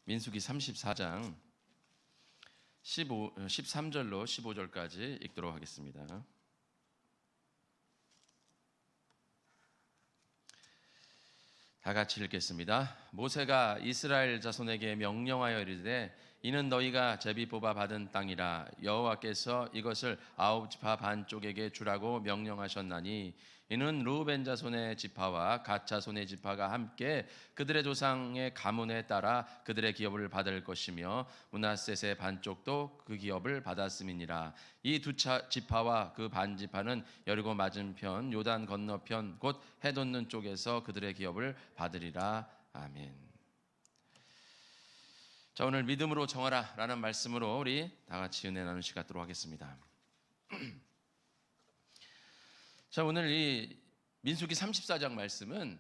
민수기 34장 13절로 15절까지 읽도록 하겠습니다. 다 같이 읽겠습니다. 모세가 이스라엘 자손에게 명령하여 이르되 이는 너희가 제비 뽑아 받은 땅이라 여호와께서 이것을 아홉 지파 반쪽에게 주라고 명령하셨나니 이는 르우벤 자손의 지파와 갓 자손의 지파가 함께 그들의 조상의 가문에 따라 그들의 기업을 받을 것이며 므낫셋의 반쪽도 그 기업을 받았음이니라. 이 두 지파와 그 반 지파는 여리고 맞은편 요단 건너편 곧 해돋는 쪽에서 그들의 기업을 받으리라. 아멘. 자, 오늘 믿음으로 정하라 라는 말씀으로 우리 다 같이 은혜 나누시 갖도록 하겠습니다. 자, 오늘 이 민수기 34장 말씀은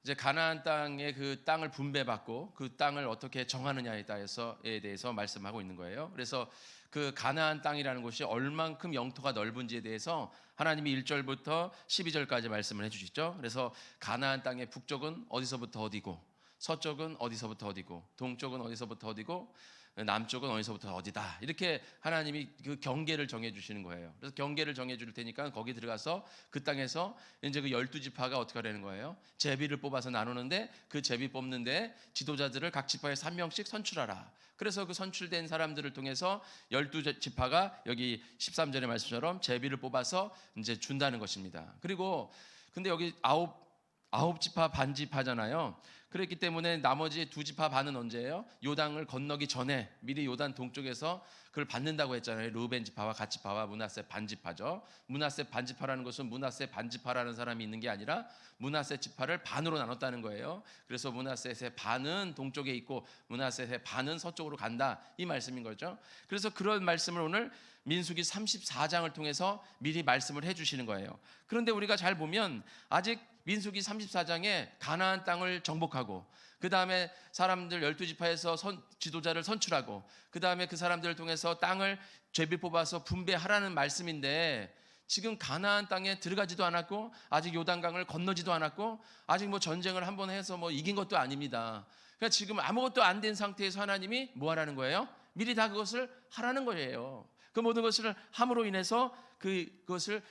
이제 가나안 땅의 그 땅을 분배받고 그 땅을 어떻게 정하느냐에 대해서 말씀하고 있는 거예요. 그래서 그 가나안 땅이라는 곳이 얼만큼 영토가 넓은지에 대해서 하나님이 1절부터 12절까지 말씀을 해주시죠. 그래서 가나안 땅의 북쪽은 어디서부터 어디고, 서쪽은 어디서부터 어디고, 동쪽은 어디서부터 어디고, 남쪽은 어디서부터 어디다, 이렇게 하나님이 그 경계를 정해 주시는 거예요. 그래서 경계를 정해 줄 테니까 거기 들어가서 그 땅에서 이제 그 12지파가 어떻게 하라는 거예요? 제비를 뽑아서 나누는데 그 제비 뽑는데 지도자들을 각 지파에서 한 명씩 선출하라. 그래서 그 선출된 사람들을 통해서 12지파가 여기 13절의 말씀처럼 제비를 뽑아서 이제 준다는 것입니다. 그리고 근데 여기 아홉 지파 반 지파잖아요. 그렇기 때문에 나머지 두 지파 반은 언제예요? 요단을 건너기 전에 미리 요단 동쪽에서 그걸 받는다고 했잖아요. 르우벤 지파와 갓 지파와 므낫셋 반 지파죠. 므낫셋 반 지파라는 것은 므낫셋 반 지파라는 사람이 있는 게 아니라 므낫셋 지파를 반으로 나눴다는 거예요. 그래서 므낫셋의 반은 동쪽에 있고 므낫셋의 반은 서쪽으로 간다, 이 말씀인 거죠. 그래서 그런 말씀을 오늘 민수기 34장을 통해서 미리 말씀을 해주시는 거예요. 그런데 우리가 잘 보면 아직 민수기 34장에 가나안 땅을 정복하고 그 다음에 사람들 12지파에서 지도자를 선출하고 그 다음에 그 사람들을 통해서 땅을 제비 뽑아서 분배하라는 말씀인데 지금 가나안 땅에 들어가지도 않았고 아직 요단강을 건너지도 않았고 아직 뭐 전쟁을 한번 해서 뭐 이긴 것도 아닙니다. 그러니까 지금 아무것도 안 된 상태에서 하나님이 뭐 하라는 거예요? 미리 다 그것을 하라는 거예요. 그 모든 것을 함으로 인해서 그것을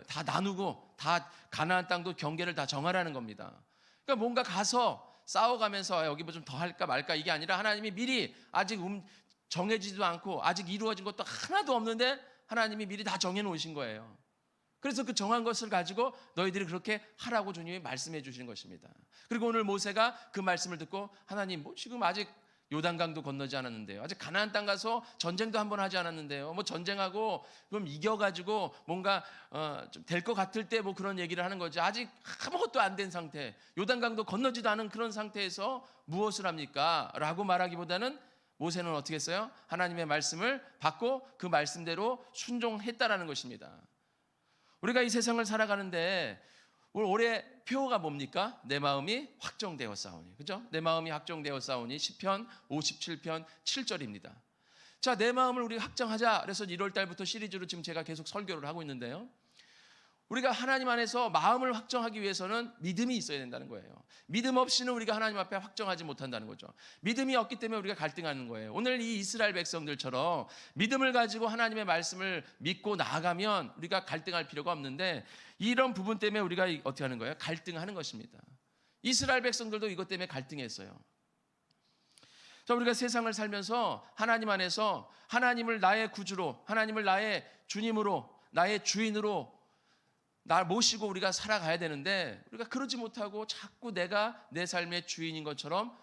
다 나누고 다 가나안 땅도 경계를 다 정하라는 겁니다. 그러니까 뭔가 가서 싸워가면서 여기 뭐 좀 더 할까 말까 이게 아니라 하나님이 미리 아직 정해지지도 않고 아직 이루어진 것도 하나도 없는데 하나님이 미리 다 정해놓으신 거예요. 그래서 그 정한 것을 가지고 너희들이 그렇게 하라고 주님이 말씀해 주시는 것입니다. 그리고 오늘 모세가 그 말씀을 듣고 하나님 뭐 지금 아직 요단강도 건너지 않았는데요, 아직 가나안 땅 가서 전쟁도 한번 하지 않았는데요, 뭐 전쟁하고 그럼 이겨가지고 뭔가 좀 될 것 같을 때 뭐 그런 얘기를 하는 거지, 아직 아무것도 안 된 상태, 요단강도 건너지도 않은 그런 상태에서 무엇을 합니까? 라고 말하기보다는 모세는 어떻게 했어요? 하나님의 말씀을 받고 그 말씀대로 순종했다라는 것입니다. 우리가 이 세상을 살아가는데 올해 표어가 뭡니까? 내 마음이 확정되어 싸우니. 그죠? 내 마음이 확정되어 싸우니 시편 57편 7절입니다. 자, 내 마음을 우리 확정하자. 그래서 1월 달부터 시리즈로 지금 제가 계속 설교를 하고 있는데요. 우리가 하나님 안에서 마음을 확정하기 위해서는 믿음이 있어야 된다는 거예요. 믿음 없이는 우리가 하나님 앞에 확정하지 못한다는 거죠. 믿음이 없기 때문에 우리가 갈등하는 거예요. 오늘 이 이스라엘 백성들처럼 믿음을 가지고 하나님의 말씀을 믿고 나아가면 우리가 갈등할 필요가 없는데 이런 부분 때문에 우리가 어떻게 하는 거예요? 갈등하는 것입니다. 이스라엘 백성들도 이것 때문에 갈등했어요. 자, 우리가 세상을 살면서 하나님 안에서 하나님을 나의 구주로, 하나님을 나의 주님으로, 나의 주인으로 날 모시고 우리가 살아가야 되는데 우리가 그러지 못하고 자꾸 내가 내 삶의 주인인 것처럼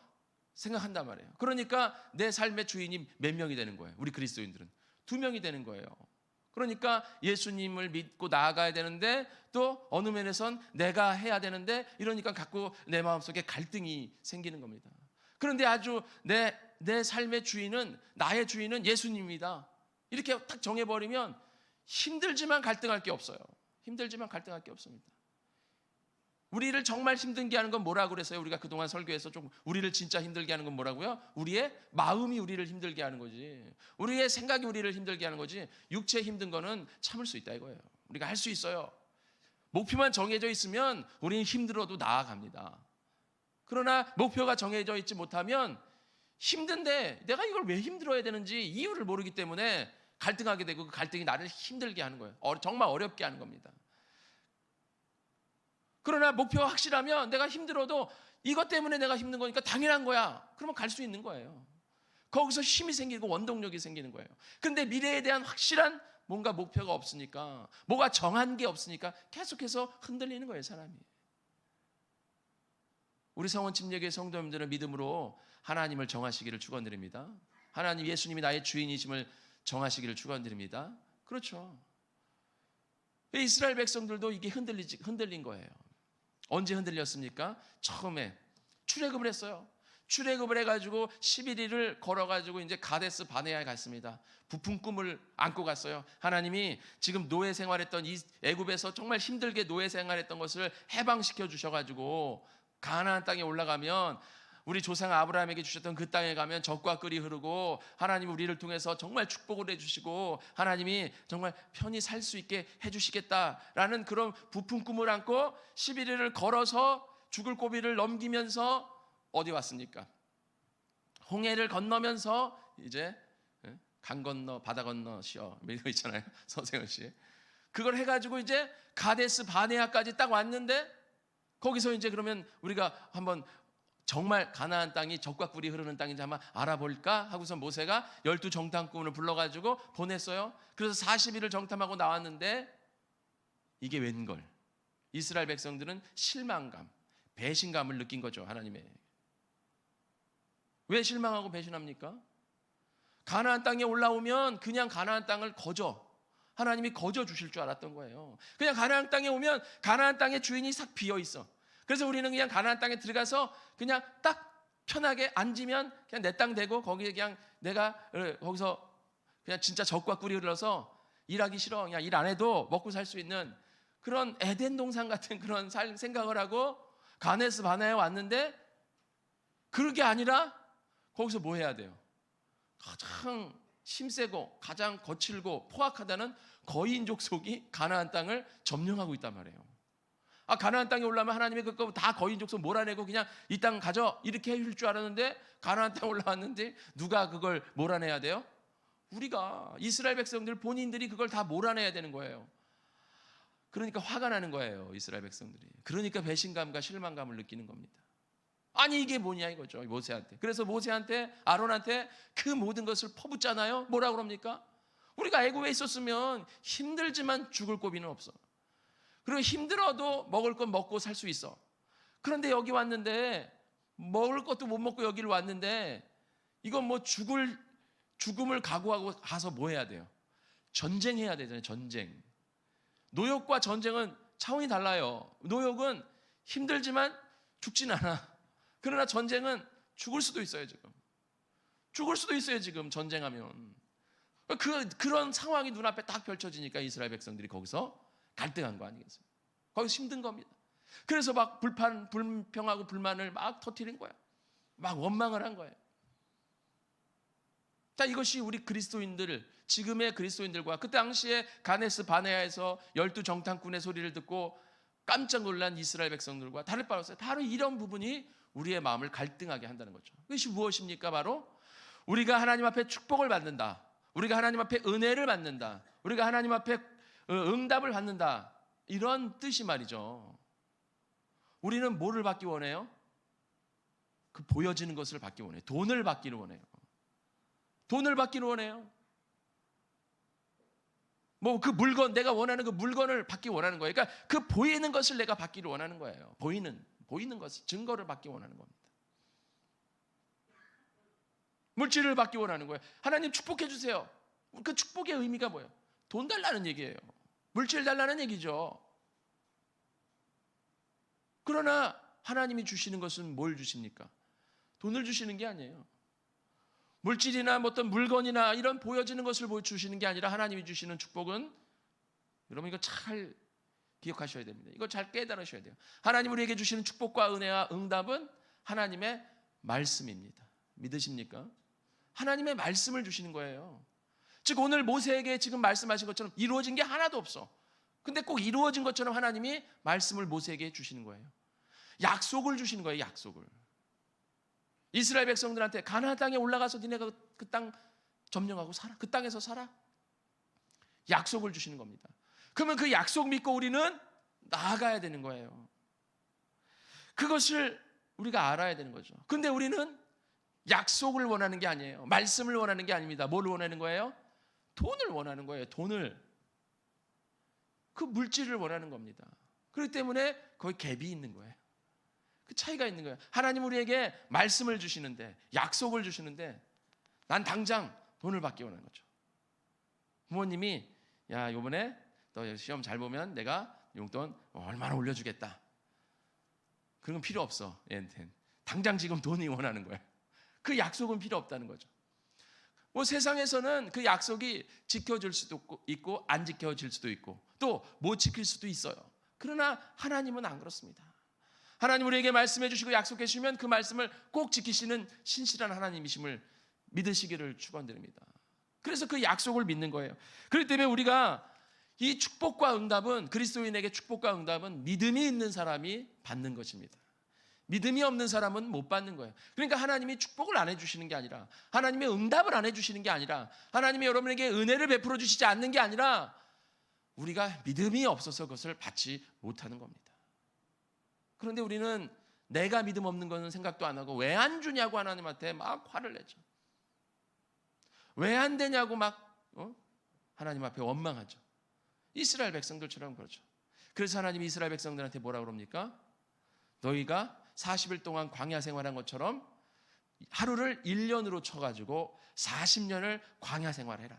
생각한단 말이에요. 그러니까 내 삶의 주인이 몇 명이 되는 거예요? 우리 그리스도인들은 2명이 되는 거예요. 그러니까 예수님을 믿고 나아가야 되는데 또 어느 면에선 내가 해야 되는데 이러니까 자꾸 내 마음속에 갈등이 생기는 겁니다. 그런데 아주 내 삶의 주인은, 나의 주인은 예수님입니다. 이렇게 딱 정해버리면 힘들지만 갈등할 게 없어요. 힘들지만 갈등할 게 없습니다. 우리를 정말 힘들게 하는 건 뭐라고 그랬어요? 우리가 그동안 설교에서 좀 우리를 진짜 힘들게 하는 건 뭐라고요? 우리의 마음이 우리를 힘들게 하는 거지, 우리의 생각이 우리를 힘들게 하는 거지, 육체 힘든 거는 참을 수 있다 이거예요. 우리가 할 수 있어요. 목표만 정해져 있으면 우리는 힘들어도 나아갑니다. 그러나 목표가 정해져 있지 못하면 힘든데 내가 이걸 왜 힘들어야 되는지 이유를 모르기 때문에 갈등하게 되고 그 갈등이 나를 힘들게 하는 거예요. 정말 어렵게 하는 겁니다. 그러나 목표가 확실하면 내가 힘들어도 이것 때문에 내가 힘든 거니까 당연한 거야. 그러면 갈 수 있는 거예요. 거기서 힘이 생기고 원동력이 생기는 거예요. 그런데 미래에 대한 확실한 뭔가 목표가 없으니까, 뭐가 정한 게 없으니까 계속해서 흔들리는 거예요, 사람이. 우리 성원 침례교회 성도님들은 믿음으로 하나님을 정하시기를 축원드립니다. 하나님, 예수님이 나의 주인이심을 정하시기를 축원드립니다. 그렇죠. 이스라엘 백성들도 이게 흔들린 거예요. 언제 흔들렸습니까? 처음에 출애굽을 했어요. 출애굽을 해가지고 11일을 걸어가지고 이제 가데스 바네아에 갔습니다. 부푼 꿈을 안고 갔어요. 하나님이 지금 노예 생활했던 이 애굽에서 정말 힘들게 노예 생활했던 것을 해방시켜 주셔가지고 가나안 땅에 올라가면 우리 조상 아브라함에게 주셨던 그 땅에 가면 젖과 꿀이 흐르고 하나님이 우리를 통해서 정말 축복을 해주시고 하나님이 정말 편히 살 수 있게 해주시겠다라는 그런 부푼 꿈을 안고 11일을 걸어서 죽을 고비를 넘기면서 어디 왔습니까? 홍해를 건너면서 이제 강 건너 바다 건너 시어 이거 있잖아요, 서세현 씨. 그걸 해가지고 이제 가데스 바네아까지 딱 왔는데 거기서 이제 그러면 우리가 한번 정말 가나안 땅이 젖과 꿀이 흐르는 땅인지 한번 알아볼까 하고서 모세가 12 정탐꾼을 불러가지고 보냈어요. 그래서 40일을 정탐하고 나왔는데 이게 웬걸? 이스라엘 백성들은 실망감, 배신감을 느낀 거죠, 하나님의. 왜 실망하고 배신합니까? 가나안 땅에 올라오면 그냥 가나안 땅을 하나님이 거저 주실 줄 알았던 거예요. 그냥 가나안 땅에 오면 가나안 땅의 주인이 싹 비어 있어. 그래서 우리는 그냥 가나안 땅에 들어가서 그냥 딱 편하게 앉으면 그냥 내 땅 되고 거기에 그냥 내가 거기서 그냥 진짜 젖과 꿀이 흘러서 일하기 싫어, 그냥 일 안 해도 먹고 살 수 있는 그런 에덴 동산 같은 그런 생각을 하고 가데스 바네아에 왔는데 그게 아니라 거기서 뭐 해야 돼요? 가장 힘세고 가장 거칠고 포악하다는 거인 족속이 가나안 땅을 점령하고 있단 말이에요. 가나안 땅에 올라오면 하나님이 그거 다 거인 족속 몰아내고 그냥 이 땅 가져 이렇게 해줄 줄 알았는데 가나안 땅 올라왔는데 누가 그걸 몰아내야 돼요? 우리가, 이스라엘 백성들 본인들이 그걸 다 몰아내야 되는 거예요. 그러니까 화가 나는 거예요, 이스라엘 백성들이. 그러니까 배신감과 실망감을 느끼는 겁니다. 아니 이게 뭐냐 이거죠, 모세한테. 그래서 모세한테, 아론한테 그 모든 것을 퍼붓잖아요. 뭐라 그럽니까? 우리가 애굽에 있었으면 힘들지만 죽을 고비는 없어. 그리고 힘들어도 먹을 건 먹고 살 수 있어. 그런데 여기 왔는데 먹을 것도 못 먹고 여기를 왔는데 이건 뭐 죽음을 각오하고 가서 뭐 해야 돼요? 전쟁해야 되잖아요, 전쟁. 노역과 전쟁은 차원이 달라요. 노역은 힘들지만 죽진 않아. 그러나 전쟁은 죽을 수도 있어요, 지금. 죽을 수도 있어요, 지금 전쟁하면. 그런 상황이 눈앞에 딱 펼쳐지니까 이스라엘 백성들이 거기서 갈등한 거 아니겠어요? 거기서 힘든 겁니다. 그래서 막 불평하고 불만을 막 터뜨린 거야. 막 원망을 한 거예요. 자, 이것이 우리 그리스도인들, 지금의 그리스도인들과 그 당시에 가데스 바네아에서 12 정탐꾼의 소리를 듣고 깜짝 놀란 이스라엘 백성들과 다를 바가 없어요. 바로 이런 부분이 우리의 마음을 갈등하게 한다는 거죠. 그것이 무엇입니까? 바로 우리가 하나님 앞에 축복을 받는다, 우리가 하나님 앞에 은혜를 받는다, 우리가 하나님 앞에 응답을 받는다, 이런 뜻이 말이죠. 우리는 뭐를 받기 원해요? 그 보여지는 것을 받기 원해요. 돈을 받기를 원해요. 돈을 받기를 원해요. 뭐 그 물건, 내가 원하는 그 물건을 받기 원하는 거예요. 그러니까 그 보이는 것을 내가 받기를 원하는 거예요. 보이는 것을, 증거를 받기 원하는 겁니다. 물질을 받기 원하는 거예요. 하나님 축복해 주세요. 그 축복의 의미가 뭐예요? 돈 달라는 얘기예요. 물질 달라는 얘기죠. 그러나 하나님이 주시는 것은 뭘 주십니까? 돈을 주시는 게 아니에요. 물질이나 어떤 물건이나 이런 보여지는 것을 주시는 게 아니라 하나님이 주시는 축복은, 여러분 이거 잘 기억하셔야 됩니다. 이걸 잘 깨달으셔야 돼요. 하나님 우리에게 주시는 축복과 은혜와 응답은 하나님의 말씀입니다. 믿으십니까? 하나님의 말씀을 주시는 거예요. 즉 오늘 모세에게 지금 말씀하신 것처럼 이루어진 게 하나도 없어. 근데 꼭 이루어진 것처럼 하나님이 말씀을 모세에게 주시는 거예요. 약속을 주시는 거예요, 약속을. 이스라엘 백성들한테 가나안 땅에 올라가서 니네가 그 땅 점령하고 살아. 그 땅에서 살아. 약속을 주시는 겁니다. 그러면 그 약속 믿고 우리는 나아가야 되는 거예요. 그것을 우리가 알아야 되는 거죠. 근데 우리는 약속을 원하는 게 아니에요. 말씀을 원하는 게 아닙니다. 뭘 원하는 거예요? 돈을 원하는 거예요. 돈을. 그 물질을 원하는 겁니다. 그렇기 때문에 거기 갭이 있는 거예요. 그 차이가 있는 거예요. 하나님 우리에게 말씀을 주시는데, 약속을 주시는데 난 당장 돈을 받기 원하는 거죠. 부모님이 야, 이번에 너 시험 잘 보면 내가 용돈 얼마나 올려주겠다. 그런 건 필요 없어. 얘한테는. 당장 지금 돈이 원하는 거예요. 그 약속은 필요 없다는 거죠. 뭐 세상에서는 그 약속이 지켜질 수도 있고 안 지켜질 수도 있고 또 못 지킬 수도 있어요. 그러나 하나님은 안 그렇습니다. 하나님 우리에게 말씀해 주시고 약속해 주시면 그 말씀을 꼭 지키시는 신실한 하나님이심을 믿으시기를 축원드립니다. 그래서 그 약속을 믿는 거예요. 그렇기 때문에 우리가 이 축복과 응답은, 그리스도인에게 축복과 응답은 믿음이 있는 사람이 받는 것입니다. 믿음이 없는 사람은 못 받는 거예요. 그러니까 하나님이 축복을 안 해주시는 게 아니라, 하나님의 응답을 안 해주시는 게 아니라, 하나님이 여러분에게 은혜를 베풀어 주시지 않는 게 아니라 우리가 믿음이 없어서 그것을 받지 못하는 겁니다. 그런데 우리는 내가 믿음 없는 것은 생각도 안 하고 왜 안 주냐고 하나님한테 막 화를 내죠. 왜 안 되냐고 막 하나님 앞에 원망하죠. 이스라엘 백성들처럼 그렇죠. 그래서 하나님이 이스라엘 백성들한테 뭐라 그럽니까? 너희가 40일 동안 광야 생활한 것처럼 하루를 1년으로 쳐가지고 40년을 광야 생활해라.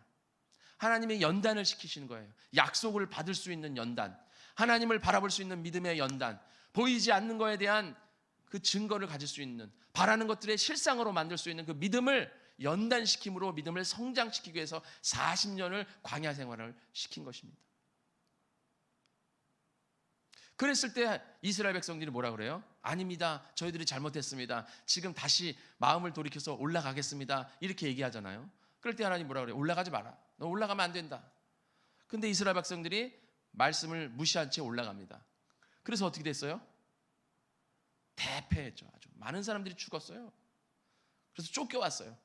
하나님이 연단을 시키시는 거예요. 약속을 받을 수 있는 연단, 하나님을 바라볼 수 있는 믿음의 연단, 보이지 않는 것에 대한 그 증거를 가질 수 있는, 바라는 것들의 실상으로 만들 수 있는 그 믿음을 연단시킴으로 믿음을 성장시키기 위해서 40년을 광야 생활을 시킨 것입니다. 그랬을 때 이스라엘 백성들이 뭐라 그래요? 아닙니다. 저희들이 잘못했습니다. 지금 다시 마음을 돌이켜서 올라가겠습니다. 이렇게 얘기하잖아요. 그럴 때 하나님 뭐라 그래요? 올라가지 마라. 너 올라가면 안 된다. 근데 이스라엘 백성들이 말씀을 무시한 채 올라갑니다. 그래서 어떻게 됐어요? 대패했죠. 아주 많은 사람들이 죽었어요. 그래서 쫓겨왔어요.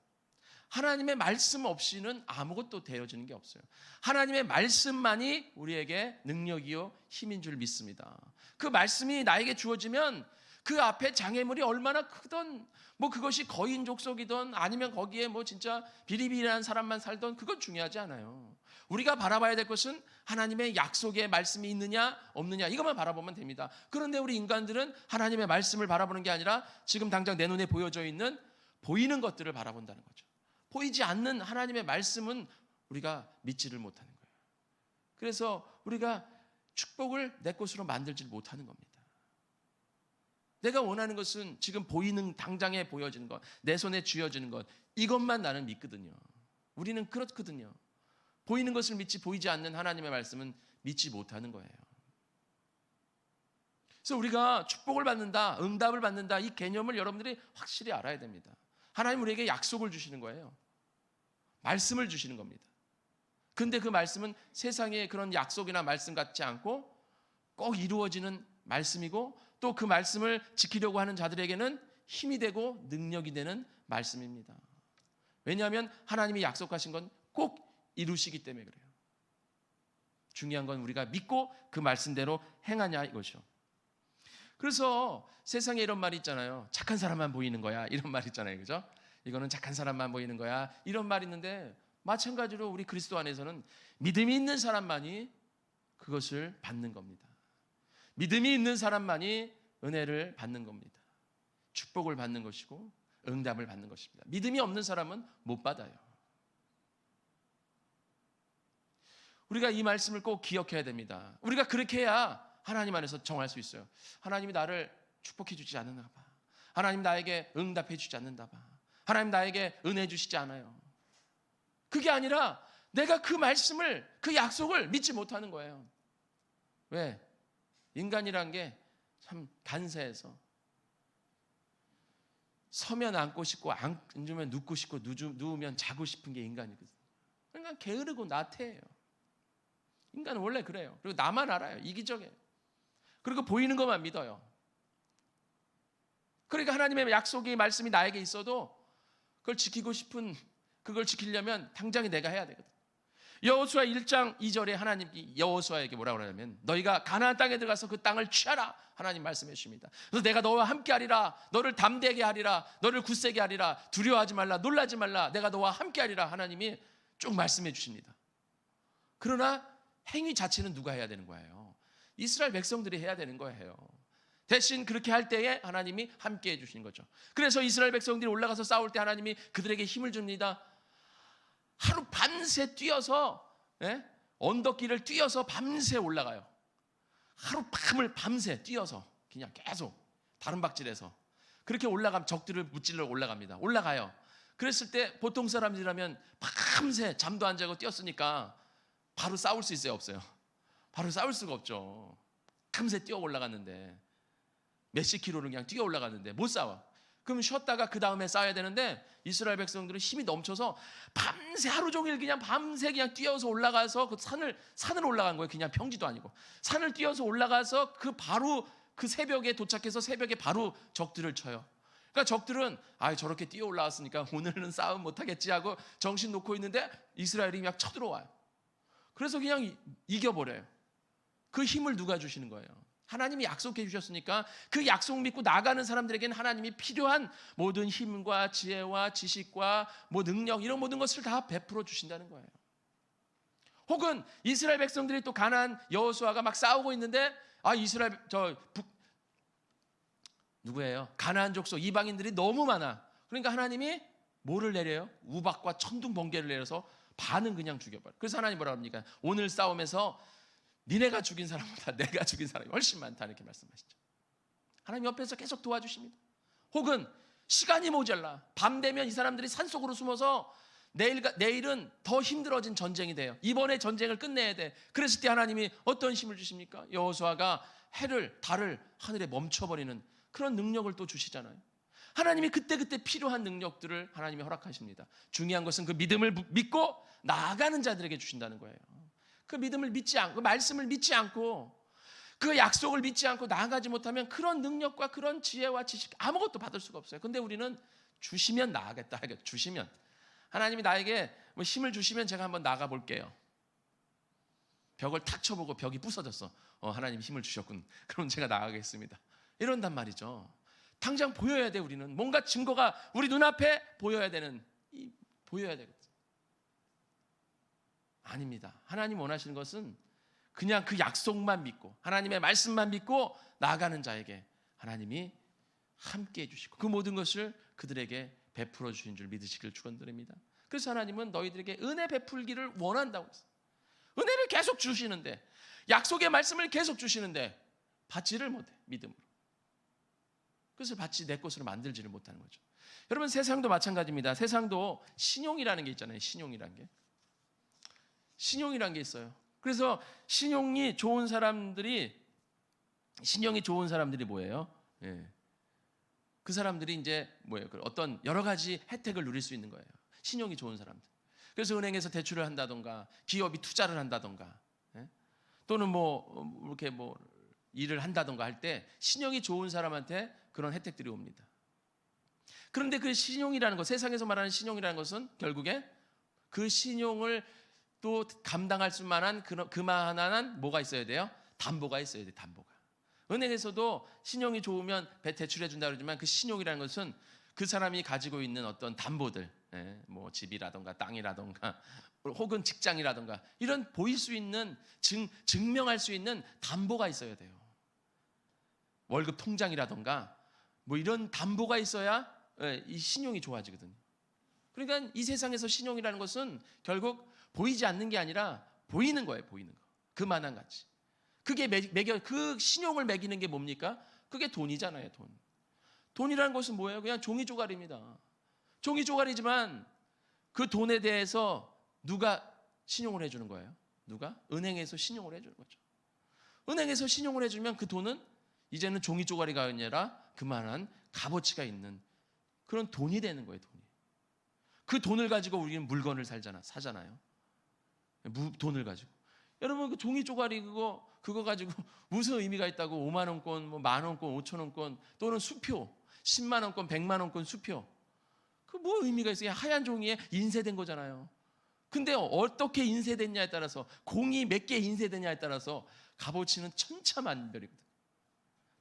하나님의 말씀 없이는 아무것도 되어지는 게 없어요. 하나님의 말씀만이 우리에게 능력이요 힘인 줄 믿습니다. 그 말씀이 나에게 주어지면 그 앞에 장애물이 얼마나 크든, 뭐 그것이 거인 족속이든 아니면 거기에 뭐 진짜 비리비리한 사람만 살던, 그건 중요하지 않아요. 우리가 바라봐야 될 것은 하나님의 약속의 말씀이 있느냐 없느냐, 이것만 바라보면 됩니다. 그런데 우리 인간들은 하나님의 말씀을 바라보는 게 아니라 지금 당장 내 눈에 보여져 있는 보이는 것들을 바라본다는 거죠. 보이지 않는 하나님의 말씀은 우리가 믿지를 못하는 거예요. 그래서 우리가 축복을 내 것으로 만들지 못하는 겁니다. 내가 원하는 것은 지금 보이는, 당장에 보여지는 것, 내 손에 쥐어지는 것, 이것만 나는 믿거든요. 우리는 그렇거든요. 보이는 것을 믿지 보이지 않는 하나님의 말씀은 믿지 못하는 거예요. 그래서 우리가 축복을 받는다, 응답을 받는다, 이 개념을 여러분들이 확실히 알아야 됩니다. 하나님 우리에게 약속을 주시는 거예요. 말씀을 주시는 겁니다. 근데 그 말씀은 세상의 그런 약속이나 말씀 같지 않고 꼭 이루어지는 말씀이고, 또 그 말씀을 지키려고 하는 자들에게는 힘이 되고 능력이 되는 말씀입니다. 왜냐하면 하나님이 약속하신 건 꼭 이루시기 때문에 그래요. 중요한 건 우리가 믿고 그 말씀대로 행하냐 이것이요. 그래서 세상에 이런 말이 있잖아요. 착한 사람만 보이는 거야, 이런 말 있잖아요. 그죠? 이거는 착한 사람만 보이는 거야, 이런 말이 있는데, 마찬가지로 우리 그리스도 안에서는 믿음이 있는 사람만이 그것을 받는 겁니다. 믿음이 있는 사람만이 은혜를 받는 겁니다. 축복을 받는 것이고 응답을 받는 것입니다. 믿음이 없는 사람은 못 받아요. 우리가 이 말씀을 꼭 기억해야 됩니다. 우리가 그렇게 해야 하나님 안에서 정할 수 있어요. 하나님이 나를 축복해 주지 않는가 봐. 하나님 나에게 응답해 주지 않는다 봐. 하나님 나에게 은혜 주시지 않아요. 그게 아니라 내가 그 말씀을, 그 약속을 믿지 못하는 거예요. 왜? 인간이란 게 참 간사해서 서면 앉고 싶고 앉으면 눕고 싶고 누우면 자고 싶은 게 인간이거든요. 그러니까 게으르고 나태해요. 인간은 원래 그래요. 그리고 나만 알아요. 이기적이에요. 그리고 보이는 것만 믿어요. 그러니까 하나님의 약속의 말씀이 나에게 있어도 그걸 지키고 싶은, 그걸 지키려면 당장에 내가 해야 되거든. 여호수아 1장 2절에 하나님이 여호수아에게 뭐라고 하냐면 너희가 가나안 땅에 들어가서 그 땅을 취하라, 하나님 말씀해 주십니다. 그래서 내가 너와 함께 하리라, 너를 담대하게 하리라, 너를 굳세게 하리라, 두려워하지 말라, 놀라지 말라, 내가 너와 함께 하리라, 하나님이 쭉 말씀해 주십니다. 그러나 행위 자체는 누가 해야 되는 거예요? 이스라엘 백성들이 해야 되는 거예요. 대신 그렇게 할 때에 하나님이 함께 해주시는 거죠. 그래서 이스라엘 백성들이 올라가서 싸울 때 하나님이 그들에게 힘을 줍니다. 하루 밤새 뛰어서, 언덕길을 뛰어서 밤새 올라가요. 하루 밤을 밤새 뛰어서 그냥 계속 다른 박질해서 그렇게 올라가면 적들을 무찔러 올라갑니다. 올라가요. 그랬을 때 보통 사람들이라면 밤새 잠도 안 자고 뛰었으니까 바로 싸울 수 있어요, 없어요? 바로 싸울 수가 없죠. 밤새 뛰어 올라갔는데, 몇십 킬로를 그냥 뛰어 올라갔는데 못 싸워. 그럼 쉬었다가 그 다음에 싸워야 되는데 이스라엘 백성들은 힘이 넘쳐서 밤새 하루 종일 그냥 밤새 그냥 뛰어서 올라가서 그 산을 올라간 거예요. 그냥 평지도 아니고 산을 뛰어서 올라가서 그 바로 그 새벽에 도착해서 새벽에 바로 적들을 쳐요. 그러니까 적들은 저렇게 뛰어 올라왔으니까 오늘은 싸움 못하겠지 하고 정신 놓고 있는데 이스라엘이 그냥 쳐들어와요. 그래서 그냥 이겨버려요. 그 힘을 누가 주시는 거예요? 하나님이 약속해 주셨으니까 그 약속 믿고 나가는 사람들에게는 하나님이 필요한 모든 힘과 지혜와 지식과 능력, 이런 모든 것을 다 베풀어 주신다는 거예요. 혹은 이스라엘 백성들이 또 가나안 여호수아가 막 싸우고 있는데 이스라엘 누구예요? 가나안 족속 이방인들이 너무 많아. 그러니까 하나님이 뭐를 내려요? 우박과 천둥 번개를 내려서 반은 그냥 죽여버려. 그래서 하나님 뭐라고 합니까? 오늘 싸움에서 니네가 죽인 사람보다 내가 죽인 사람이 훨씬 많다, 이렇게 말씀하시죠. 하나님 옆에서 계속 도와주십니다. 혹은 시간이 모자라, 밤 되면 이 사람들이 산속으로 숨어서 내일은 더 힘들어진 전쟁이 돼요. 이번에 전쟁을 끝내야 돼. 그랬을 때 하나님이 어떤 힘을 주십니까? 여호수아가 해를, 달을 하늘에 멈춰버리는 그런 능력을 또 주시잖아요. 하나님이 그때그때 필요한 능력들을 하나님이 허락하십니다. 중요한 것은 그 믿음을 믿고 나아가는 자들에게 주신다는 거예요. 그 믿음을 믿지 않고, 그 말씀을 믿지 않고, 그 약속을 믿지 않고 나아가지 못하면 그런 능력과 그런 지혜와 지식 아무것도 받을 수가 없어요. 근데 우리는 주시면 나아가겠다. 주시면, 하나님이 나에게 힘을 주시면 제가 한번 나가 볼게요. 벽을 탁 쳐보고 벽이 부서졌어. 하나님 힘을 주셨군. 그럼 제가 나가겠습니다. 이런단 말이죠. 당장 보여야 돼. 우리는 뭔가 증거가 우리 눈앞에 보여야 되거든. 아닙니다. 하나님 원하시는 것은 그냥 그 약속만 믿고 하나님의 말씀만 믿고 나아가는 자에게 하나님이 함께 해주시고 그 모든 것을 그들에게 베풀어 주신 줄 믿으시길 축원드립니다. 그래서 하나님은 너희들에게 은혜 베풀기를 원한다고 했어요. 은혜를 계속 주시는데, 약속의 말씀을 계속 주시는데 받지를 못해, 믿음으로. 그것을 받지 내 것으로 만들지를 못하는 거죠. 여러분, 세상도 마찬가지입니다. 세상도 신용이라는 게 있잖아요. 신용이라는 게 있어요. 그래서 신용이 좋은 사람들이 뭐예요? 그 사람들이 이제 뭐예요? 어떤 여러 가지 혜택을 누릴 수 있는 거예요. 신용이 좋은 사람들. 그래서 은행에서 대출을 한다던가, 기업이 투자를 한다던가, 또는 이렇게 일을 한다던가 할 때 신용이 좋은 사람한테 그런 혜택들이 옵니다. 그런데 그 신용이라는 것, 세상에서 말하는 신용이라는 것은 결국에 그 신용을 또 감당할 수 만한 그만한 뭐가 있어야 돼요? 담보가 있어야 돼요. 담보가. 은행에서도 신용이 좋으면 대출해 준다 그러지만 그 신용이라는 것은 그 사람이 가지고 있는 어떤 담보들, 집이라던가 땅이라던가 혹은 직장이라던가 이런 보일 수 있는 증명할 수 있는 담보가 있어야 돼요. 월급 통장이라던가 이런 담보가 있어야 이 신용이 좋아지거든요. 그러니까 이 세상에서 신용이라는 것은 결국 보이지 않는 게 아니라 보이는 거예요. 보이는 거. 그만한 가치. 그게 그 신용을 매기는 게 뭡니까? 그게 돈이잖아요. 돈이라는 것은 뭐예요? 그냥 종이 조각입니다. 종이 조각이지만 그 돈에 대해서 누가 신용을 해주는 거예요? 누가? 은행에서 신용을 해주는 거죠. 은행에서 신용을 해주면 그 돈은 이제는 종이 조각이 아니라 그만한 값어치가 있는 그런 돈이 되는 거예요. 돈이. 그 돈을 가지고 우리는 물건을 사잖아요. 돈을 가지고. 여러분, 그 종이 쪼가리 그거 가지고 무슨 의미가 있다고 5만 원권, 만 원권, 5천 원권 또는 수표, 10만 원권, 100만 원권 수표. 그 뭐 의미가 있어요? 하얀 종이에 인쇄된 거잖아요. 근데 어떻게 인쇄됐냐에 따라서, 공이 몇 개 인쇄되냐에 따라서 값어치는 천차만별이거든.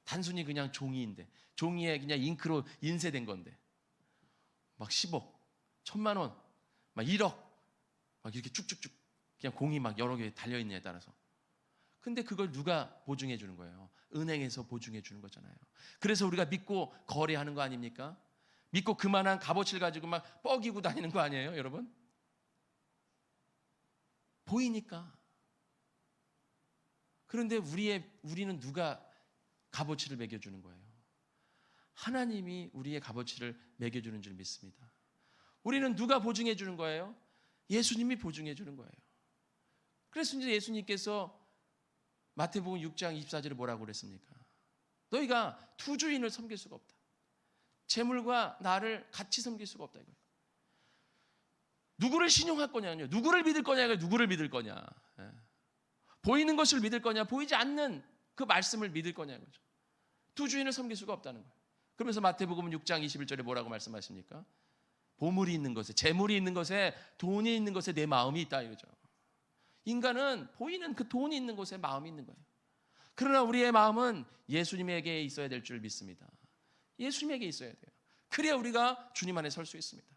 단순히 그냥 종이인데, 종이에 그냥 잉크로 인쇄된 건데 막 10억, 1000만 원, 막 1억, 막 이렇게 쭉쭉쭉 그냥 공이 막 여러 개 달려있냐에 따라서. 근데 그걸 누가 보증해 주는 거예요? 은행에서 보증해 주는 거잖아요. 그래서 우리가 믿고 거래하는 거 아닙니까? 믿고 그만한 값어치를 가지고 막 뻐기고 다니는 거 아니에요, 여러분? 보이니까. 그런데 우리는 누가 값어치를 매겨주는 거예요? 하나님이 우리의 값어치를 매겨주는 줄 믿습니다. 우리는 누가 보증해 주는 거예요? 예수님이 보증해 주는 거예요. 그래서 이제 예수님께서 마태복음 6장 24절에 뭐라고 그랬습니까? 너희가 두 주인을 섬길 수가 없다. 재물과 나를 같이 섬길 수가 없다 이거예요. 누구를 신용할 거냐요? 누구를 믿을 거냐? 누구를 믿을 거냐? 예. 보이는 것을 믿을 거냐? 보이지 않는 그 말씀을 믿을 거냐 이거죠. 두 주인을 섬길 수가 없다는 거예요. 그러면서 마태복음 6장 21절에 뭐라고 말씀하십니까? 보물이 있는 것에, 재물이 있는 것에, 돈이 있는 것에 내 마음이 있다 이거죠. 인간은 보이는 그 돈이 있는 곳에 마음이 있는 거예요. 그러나 우리의 마음은 예수님에게 있어야 될 줄 믿습니다. 예수님에게 있어야 돼요. 그래야 우리가 주님 안에 설 수 있습니다.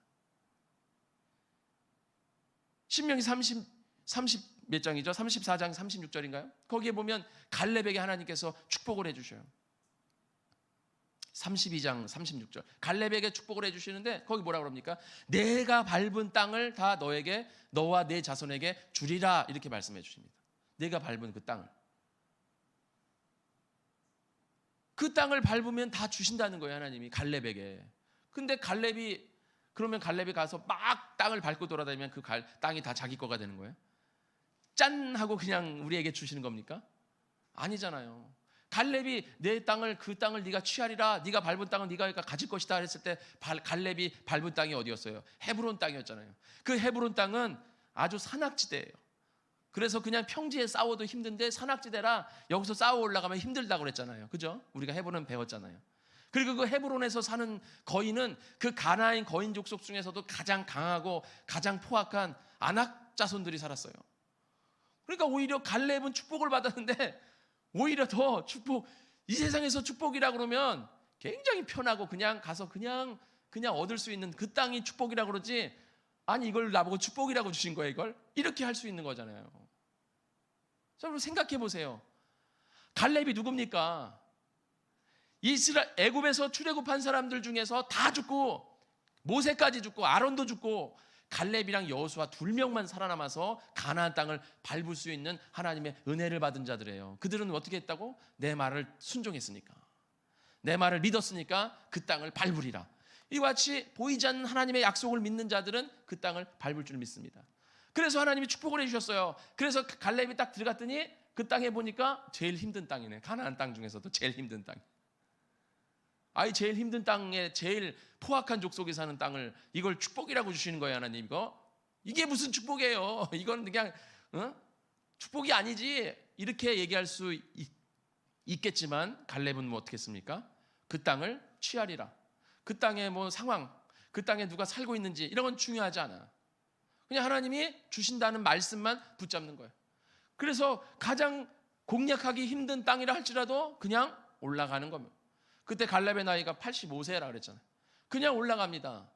신명기 30 몇 장이죠? 34장 36절인가요? 거기에 보면 갈렙에게 하나님께서 축복을 해주셔요. 32장 36절 갈렙에게 축복을 해주시는데 거기 뭐라고 그럽니까? 내가 밟은 땅을 다 너에게, 너와 내 자손에게 주리라 이렇게 말씀해 주십니다. 내가 밟은 그 땅을, 그 땅을 밟으면 다 주신다는 거예요, 하나님이 갈렙에게. 근데 갈렙이 가서 막 땅을 밟고 돌아다니면 그 땅이 다 자기 거가 되는 거예요? 짠 하고 그냥 우리에게 주시는 겁니까? 아니잖아요. 갈렙이 내 땅을, 그 땅을 네가 취하리라, 네가 밟은 땅은 네가 가질 것이다 했을 때 갈렙이 밟은 땅이 어디였어요? 헤브론 땅이었잖아요. 그 헤브론 땅은 아주 산악지대예요. 그래서 그냥 평지에 싸워도 힘든데 산악지대라 여기서 싸워 올라가면 힘들다고 그랬잖아요. 그죠? 우리가 헤브론 배웠잖아요. 그리고 그 헤브론에서 사는 거인은 그 가나안 거인 족속 중에서도 가장 강하고 가장 포악한 아낙 자손들이 살았어요. 그러니까 오히려 갈렙은 축복을 받았는데 오히려 더 축복, 이 세상에서 축복이라 그러면 굉장히 편하고 그냥 가서 그냥 얻을 수 있는 그 땅이 축복이라 그러지, 아니 이걸 나보고 축복이라고 주신 거예요 이걸? 이렇게 할 수 있는 거잖아요. 자, 여러분 생각해 보세요. 갈렙이 누굽니까? 애굽에서 출애굽한 사람들 중에서 다 죽고 모세까지 죽고 아론도 죽고 갈렙이랑 여호수아 2명만 살아남아서 가나안 땅을 밟을 수 있는 하나님의 은혜를 받은 자들이에요. 그들은 어떻게 했다고? 내 말을 순종했으니까, 내 말을 믿었으니까 그 땅을 밟으리라. 이와 같이 보이지 않는 하나님의 약속을 믿는 자들은 그 땅을 밟을 줄 믿습니다. 그래서 하나님이 축복을 해주셨어요. 그래서 갈렙이 딱 들어갔더니 그 땅에 보니까 제일 힘든 땅이네. 가나안 땅 중에서도 제일 힘든 땅. 아이 제일 힘든 땅에 제일 포악한 족속이 사는 땅을 이걸 축복이라고 주시는 거예요, 하나님. 이게 무슨 축복이에요? 이건 그냥 축복이 아니지. 이렇게 얘기할 수 있겠지만 갈렙은 뭐 어떻게 했습니까? 그 땅을 취하리라. 그 땅의 뭐 상황, 그 땅에 누가 살고 있는지 이런 건 중요하지 않아. 그냥 하나님이 주신다는 말씀만 붙잡는 거예요. 그래서 가장 공략하기 힘든 땅이라 할지라도 그냥 올라가는 겁니다. 그때 갈렙의 나이가 85세라 그랬잖아요. 그냥 올라갑니다.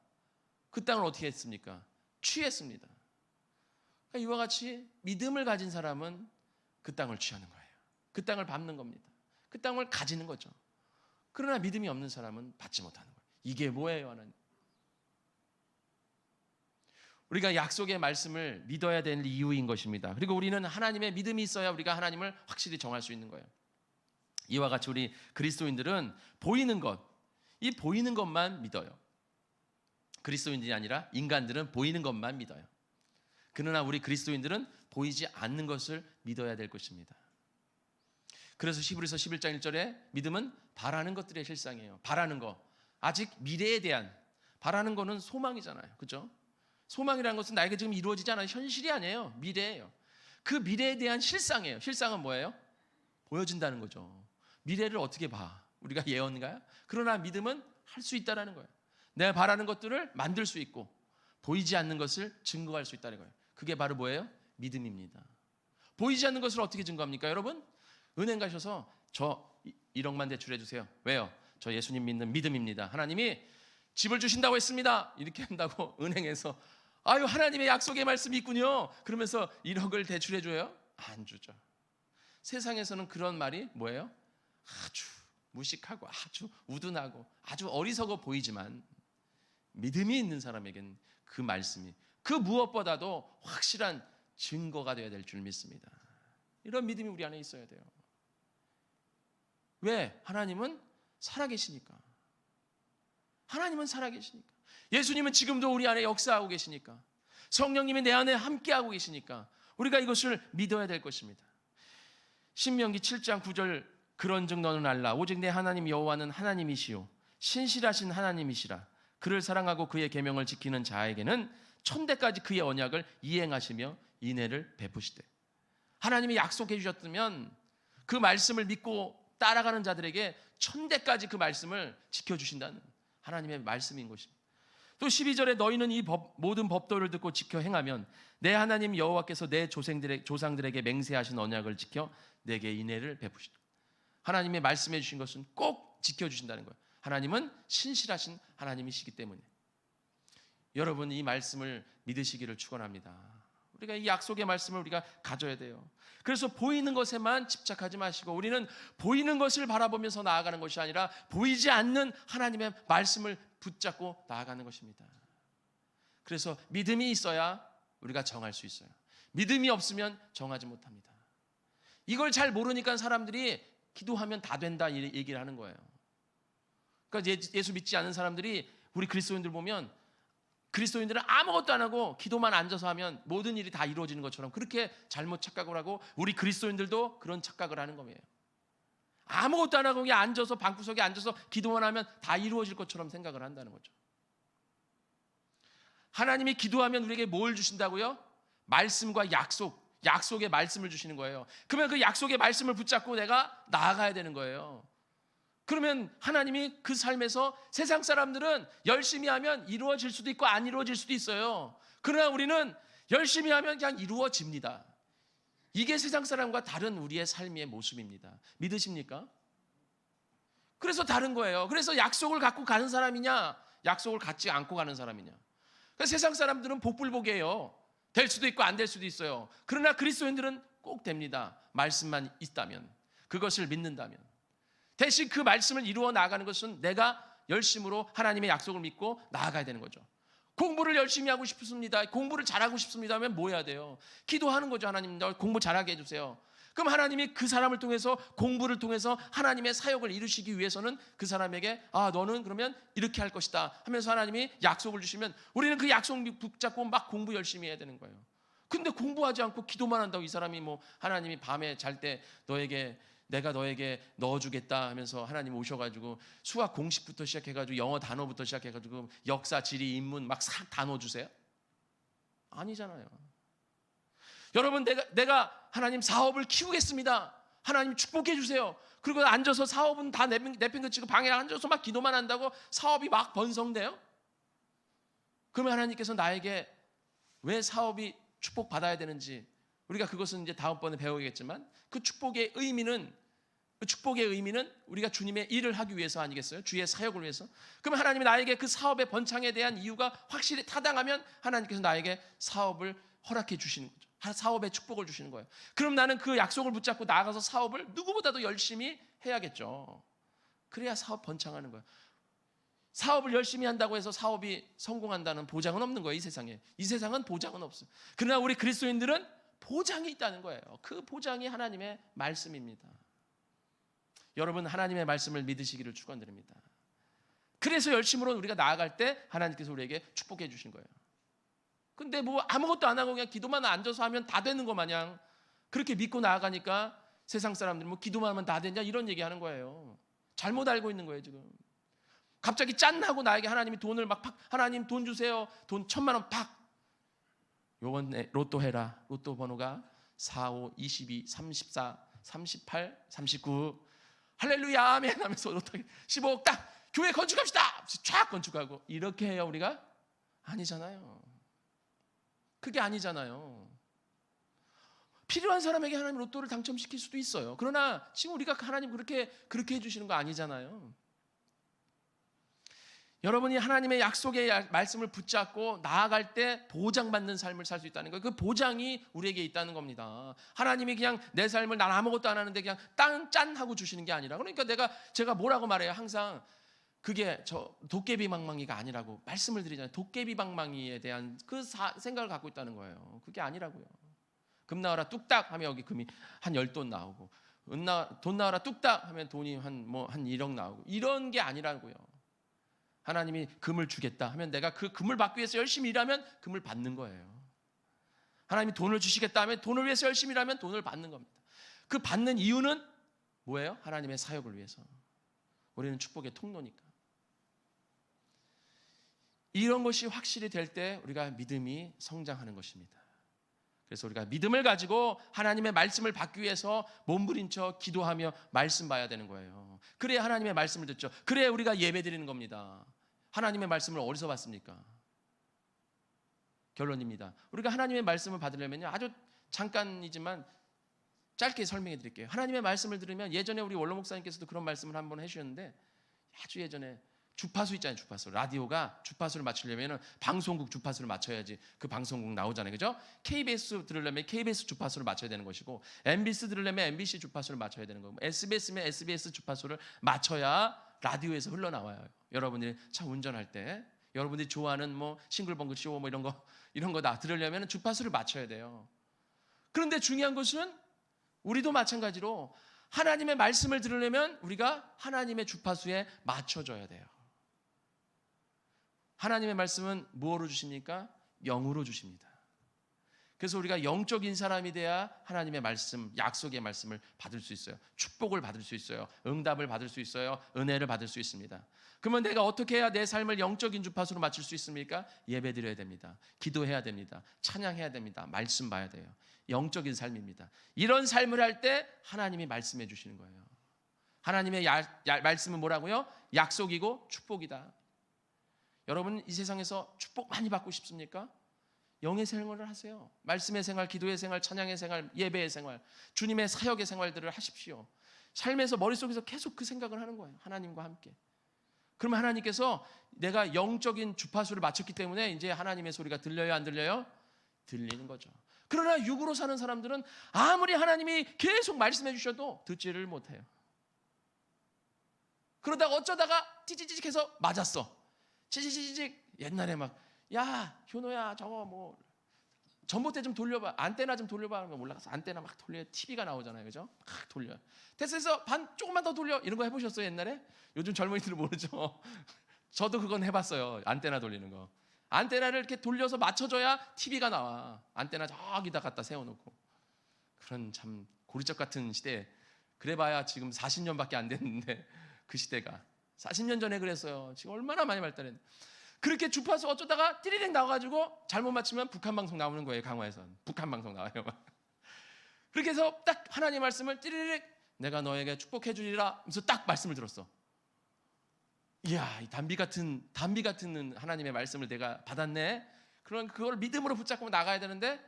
그 땅을 어떻게 했습니까? 취했습니다. 그러니까 이와 같이 믿음을 가진 사람은 그 땅을 취하는 거예요. 그 땅을 밟는 겁니다. 그 땅을 가지는 거죠. 그러나 믿음이 없는 사람은 받지 못하는 거예요. 이게 뭐예요, 하나님? 우리가 약속의 말씀을 믿어야 되는 이유인 것입니다. 그리고 우리는 하나님의 믿음이 있어야 우리가 하나님을 확실히 정할 수 있는 거예요. 이와 같이 우리 그리스도인들은 보이는 것, 이 보이는 것만 믿어요. 그리스도인들이 아니라 인간들은 보이는 것만 믿어요. 그러나 우리 그리스도인들은 보이지 않는 것을 믿어야 될 것입니다. 그래서 히브리서 11장 1절에 믿음은 바라는 것들의 실상이에요. 바라는 거, 아직 미래에 대한, 바라는 거는 소망이잖아요. 그렇죠? 소망이라는 것은 나에게 지금 이루어지지 않아요. 현실이 아니에요. 미래예요. 그 미래에 대한 실상이에요. 실상은 뭐예요? 보여진다는 거죠. 미래를 어떻게 봐? 우리가 예언가요? 그러나 믿음은 할 수 있다라는 거예요. 내가 바라는 것들을 만들 수 있고 보이지 않는 것을 증거할 수 있다는 거예요. 그게 바로 뭐예요? 믿음입니다. 보이지 않는 것을 어떻게 증거합니까? 여러분, 은행 가셔서 저 1억만 대출해 주세요. 왜요? 저 예수님 믿는 믿음입니다. 하나님이 집을 주신다고 했습니다. 이렇게 한다고 은행에서 아유, 하나님의 약속의 말씀이 있군요. 그러면서 1억을 대출해 줘요? 안 주죠. 세상에서는 그런 말이 뭐예요? 아주 무식하고 아주 우둔하고 아주 어리석어 보이지만 믿음이 있는 사람에겐 그 말씀이 그 무엇보다도 확실한 증거가 되어야 될 줄 믿습니다. 이런 믿음이 우리 안에 있어야 돼요. 왜? 하나님은 살아계시니까. 하나님은 살아계시니까. 예수님은 지금도 우리 안에 역사하고 계시니까. 성령님이 내 안에 함께하고 계시니까 우리가 이것을 믿어야 될 것입니다. 신명기 7장 9절 그런즉 너는 알라 오직 내 하나님 여호와는 하나님이시요 신실하신 하나님이시라. 그를 사랑하고 그의 계명을 지키는 자에게는 천대까지 그의 언약을 이행하시며 인애를 베푸시되. 하나님이 약속해 주셨다면 그 말씀을 믿고 따라가는 자들에게 천대까지 그 말씀을 지켜주신다는 하나님의 말씀인 것입니다. 또 12절에 너희는 이 모든 법도를 듣고 지켜 행하면 내 하나님 여호와께서 내 조상들에게 맹세하신 언약을 지켜 내게 인애를 베푸시라. 하나님의 말씀해 주신 것은 꼭 지켜주신다는 거예요. 하나님은 신실하신 하나님이시기 때문에. 여러분, 이 말씀을 믿으시기를 축원합니다. 우리가 이 약속의 말씀을 우리가 가져야 돼요. 그래서 보이는 것에만 집착하지 마시고 우리는 보이는 것을 바라보면서 나아가는 것이 아니라 보이지 않는 하나님의 말씀을 붙잡고 나아가는 것입니다. 그래서 믿음이 있어야 우리가 정할 수 있어요. 믿음이 없으면 정하지 못합니다. 이걸 잘 모르니까 사람들이 기도하면 다 된다 이 얘기를 하는 거예요. 그러니까 예수 믿지 않는 사람들이 우리 그리스도인들 보면 그리스도인들은 아무것도 안 하고 기도만 앉아서 하면 모든 일이 다 이루어지는 것처럼 그렇게 잘못 착각을 하고 우리 그리스도인들도 그런 착각을 하는 거예요. 아무것도 안 하고 그냥 앉아서 방구석에 앉아서 기도만 하면 다 이루어질 것처럼 생각을 한다는 거죠. 하나님이 기도하면 우리에게 뭘 주신다고요? 말씀과 약속의 말씀을 주시는 거예요. 그러면 그 약속의 말씀을 붙잡고 내가 나아가야 되는 거예요. 그러면 하나님이 그 삶에서 세상 사람들은 열심히 하면 이루어질 수도 있고 안 이루어질 수도 있어요. 그러나 우리는 열심히 하면 그냥 이루어집니다. 이게 세상 사람과 다른 우리의 삶의 모습입니다. 믿으십니까? 그래서 다른 거예요. 그래서 약속을 갖고 가는 사람이냐, 약속을 갖지 않고 가는 사람이냐. 그러니까 세상 사람들은 복불복이에요. 될 수도 있고 안 될 수도 있어요. 그러나 그리스도인들은 꼭 됩니다. 말씀만 있다면, 그것을 믿는다면. 대신 그 말씀을 이루어 나아가는 것은 내가 열심으로 하나님의 약속을 믿고 나아가야 되는 거죠. 공부를 열심히 하고 싶습니다. 공부를 잘하고 싶습니다 하면 뭐 해야 돼요? 기도하는 거죠. 하나님, 너 공부 잘하게 해주세요. 그럼 하나님이 그 사람을 통해서 공부를 통해서 하나님의 사역을 이루시기 위해서는 그 사람에게 너는 그러면 이렇게 할 것이다 하면서 하나님이 약속을 주시면 우리는 그 약속 붙잡고 막 공부 열심히 해야 되는 거예요. 근데 공부하지 않고 기도만 한다고 이 사람이 하나님이 밤에 잘 때 내가 너에게 넣어주겠다 하면서 하나님 오셔가지고 수학 공식부터 시작해가지고 영어 단어부터 시작해가지고 역사, 지리, 인문 막 싹 다 넣어주세요? 아니잖아요. 여러분, 내가 하나님 사업을 키우겠습니다. 하나님 축복해 주세요. 그리고 앉아서 사업은 다 내팽개치고 방에 앉아서 막 기도만 한다고 사업이 막 번성돼요? 그러면 하나님께서 나에게 왜 사업이 축복받아야 되는지 우리가 그것은 이제 다음번에 배우겠지만 그 축복의 의미는 우리가 주님의 일을 하기 위해서 아니겠어요? 주의 사역을 위해서. 그러면 하나님이 나에게 그 사업의 번창에 대한 이유가 확실히 타당하면 하나님께서 나에게 사업을 허락해 주시는 거죠. 사업의 축복을 주시는 거예요. 그럼 나는 그 약속을 붙잡고 나아가서 사업을 누구보다도 열심히 해야겠죠. 그래야 사업 번창하는 거예요. 사업을 열심히 한다고 해서 사업이 성공한다는 보장은 없는 거예요. 이 세상에. 이 세상은 보장은 없어요. 그러나 우리 그리스도인들은 보장이 있다는 거예요. 그 보장이 하나님의 말씀입니다. 여러분, 하나님의 말씀을 믿으시기를 축원드립니다. 그래서 열심으로 우리가 나아갈 때 하나님께서 우리에게 축복해 주신 거예요. 근데 아무것도 안 하고 그냥 기도만 앉아서 하면 다 되는 거 마냥 그렇게 믿고 나아가니까 세상 사람들은 기도만 하면 다 되냐 이런 얘기하는 거예요. 잘못 알고 있는 거예요. 지금 갑자기 짠하고 나에게 하나님이 돈을 막 하나님 돈 주세요. 돈 1,000,000원 팍. 요번에 로또 해라. 로또 번호가 45, 22, 34, 38, 39. 할렐루야 아멘 하면서 로또 15억 딱 교회 건축합시다. 쫙 건축하고 이렇게 해요 우리가? 아니잖아요. 그게 아니잖아요. 필요한 사람에게 하나님 로또를 당첨시킬 수도 있어요. 그러나 지금 우리가 하나님 그렇게 해주시는 거 아니잖아요. 여러분이 하나님의 약속의 말씀을 붙잡고 나아갈 때 보장받는 삶을 살 수 있다는 거예요. 그 보장이 우리에게 있다는 겁니다. 하나님이 그냥 내 삶을 난 아무것도 안 하는데 그냥 짠 하고 주시는 게 아니라, 그러니까 제가 뭐라고 말해요? 항상 그게 저 도깨비 방망이가 아니라고 말씀을 드리잖아요. 도깨비 방망이에 대한 그 생각을 갖고 있다는 거예요. 그게 아니라고요. 금 나와라 뚝딱 하면 여기 금이 한 10돈 나오고, 돈 나와라 뚝딱 하면 돈이 한 1억 나오고, 이런 게 아니라고요. 하나님이 금을 주겠다 하면 내가 그 금을 받기 위해서 열심히 일하면 금을 받는 거예요. 하나님이 돈을 주시겠다 하면 돈을 위해서 열심히 일하면 돈을 받는 겁니다. 그 받는 이유는 뭐예요? 하나님의 사역을 위해서. 우리는 축복의 통로니까. 이런 것이 확실히 될 때 우리가 믿음이 성장하는 것입니다. 그래서 우리가 믿음을 가지고 하나님의 말씀을 받기 위해서 몸부림쳐 기도하며 말씀 봐야 되는 거예요. 그래야 하나님의 말씀을 듣죠. 그래야 우리가 예배 드리는 겁니다. 하나님의 말씀을 어디서 받습니까? 결론입니다. 우리가 하나님의 말씀을 받으려면요, 아주 잠깐이지만 짧게 설명해 드릴게요. 하나님의 말씀을 들으면, 예전에 우리 원로 목사님께서도 그런 말씀을 한번 해주셨는데, 아주 예전에 주파수 있잖아요. 주파수. 라디오가 주파수를 맞추려면 방송국 주파수를 맞춰야지 그 방송국 나오잖아요. 그죠? KBS 들으려면 KBS 주파수를 맞춰야 되는 것이고, MBC 들으려면 MBC 주파수를 맞춰야 되는 거고, SBS면 SBS 주파수를 맞춰야 라디오에서 흘러나와요. 여러분들이 차 운전할 때, 여러분들이 좋아하는 싱글벙글 쇼 이런 거 다 들으려면 주파수를 맞춰야 돼요. 그런데 중요한 것은 우리도 마찬가지로 하나님의 말씀을 들으려면 우리가 하나님의 주파수에 맞춰줘야 돼요. 하나님의 말씀은 무엇으로 주십니까? 영으로 주십니다. 그래서 우리가 영적인 사람이 돼야 하나님의 말씀, 약속의 말씀을 받을 수 있어요. 축복을 받을 수 있어요. 응답을 받을 수 있어요. 은혜를 받을 수 있습니다. 그러면 내가 어떻게 해야 내 삶을 영적인 주파수로 맞출 수 있습니까? 예배 드려야 됩니다. 기도해야 됩니다. 찬양해야 됩니다. 말씀 봐야 돼요. 영적인 삶입니다. 이런 삶을 할 때 하나님이 말씀해 주시는 거예요. 하나님의 말씀은 뭐라고요? 약속이고 축복이다. 여러분, 이 세상에서 축복 많이 받고 싶습니까? 영의 생활을 하세요. 말씀의 생활, 기도의 생활, 찬양의 생활, 예배의 생활, 주님의 사역의 생활들을 하십시오. 삶에서 머릿속에서 계속 그 생각을 하는 거예요. 하나님과 함께. 그러면 하나님께서 내가 영적인 주파수를 맞췄기 때문에 이제 하나님의 소리가 들려요, 안 들려요? 들리는 거죠. 그러나 육으로 사는 사람들은 아무리 하나님이 계속 말씀해 주셔도 듣지를 못해요. 그러다가 어쩌다가 찌찌찌직해서 맞았어. 찌찌찌직. 옛날에 막, 야 효노야 저거 전봇대 좀 돌려봐, 안테나 좀 돌려봐 하면 올라가서 안테나 막 돌려요. TV가 나오잖아요. 그죠? 막 돌려요. 됐어 반 조금만 더 돌려. 이런 거 해보셨어요 옛날에? 요즘 젊은이들은 모르죠. 저도 그건 해봤어요. 안테나 돌리는 거. 안테나를 이렇게 돌려서 맞춰줘야 TV가 나와. 안테나 저기다 갖다 세워놓고. 그런 참 고리적 같은 시대. 그래봐야 지금 40년밖에 안 됐는데, 그 시대가 40년 전에 그랬어요. 지금 얼마나 많이 발달했는데. 그렇게 주파수 어쩌다가 띠리링 나와가지고 잘못 맞추면 북한 방송 나오는 거예요. 강화에선 북한 방송 나와요. 그렇게 해서 딱 하나님 말씀을 띠리링, 내가 너에게 축복해 주리라 하면서 딱 말씀을 들었어. 이야, 이 담비 같은 하나님의 말씀을 내가 받았네. 그걸 믿음으로 붙잡고 나가야 되는데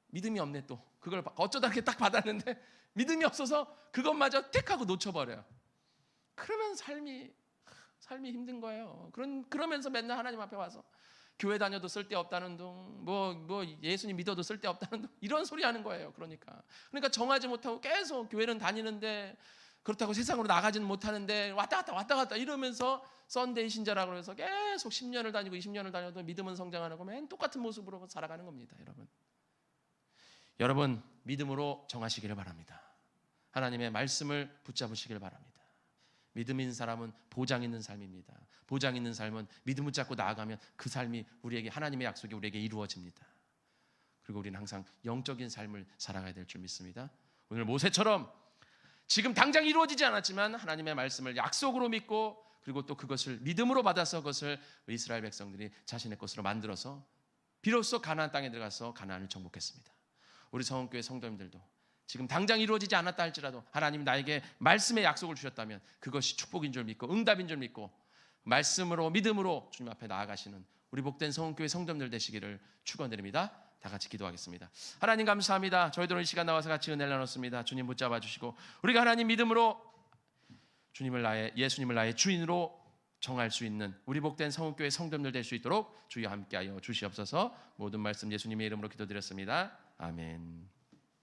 믿음이 없네. 또 그걸 어쩌다 이렇게 딱 받았는데 믿음이 없어서 그것마저 틱 하고 놓쳐버려요. 그러면 삶이 힘든 거예요. 그러면서 맨날 하나님 앞에 와서 교회 다녀도 쓸데없다는 둥, 예수님 믿어도 쓸데없다는 둥, 이런 소리 하는 거예요. 그러니까 정하지 못하고 계속 교회는 다니는데, 그렇다고 세상으로 나가지는 못하는데 왔다 갔다 이러면서 썬데이 신자라고 해서 계속 10년을 다니고 20년을 다녀도 믿음은 성장 안 하고 맨 똑같은 모습으로 살아가는 겁니다. 여러분 믿음으로 정하시기를 바랍니다. 하나님의 말씀을 붙잡으시길 바랍니다. 믿음 있는 사람은 보장 있는 삶입니다. 보장 있는 삶은 믿음을 잡고 나아가면 그 삶이 우리에게, 하나님의 약속이 우리에게 이루어집니다. 그리고 우리는 항상 영적인 삶을 살아가야 될 줄 믿습니다. 오늘 모세처럼 지금 당장 이루어지지 않았지만 하나님의 말씀을 약속으로 믿고, 그리고 또 그것을 믿음으로 받아서 그것을 이스라엘 백성들이 자신의 것으로 만들어서 비로소 가나안 땅에 들어가서 가나안을 정복했습니다. 우리 성원교회 성도님들도 지금 당장 이루어지지 않았다 할지라도 하나님이 나에게 말씀의 약속을 주셨다면 그것이 축복인 줄 믿고 응답인 줄 믿고 말씀으로 믿음으로 주님 앞에 나아가시는 우리 복된 성원교회 성도들 되시기를 축원드립니다. 다 같이 기도하겠습니다. 하나님 감사합니다. 저희들 이 시간 나와서 같이 은혜를 나눴습니다. 주님 붙잡아 주시고 우리가 하나님 믿음으로 예수님을 나의 주인으로 정할 수 있는 우리 복된 성원교회 성도들 될 수 있도록 주여 함께하여 주시옵소서. 모든 말씀 예수님의 이름으로 기도드렸습니다. 아멘.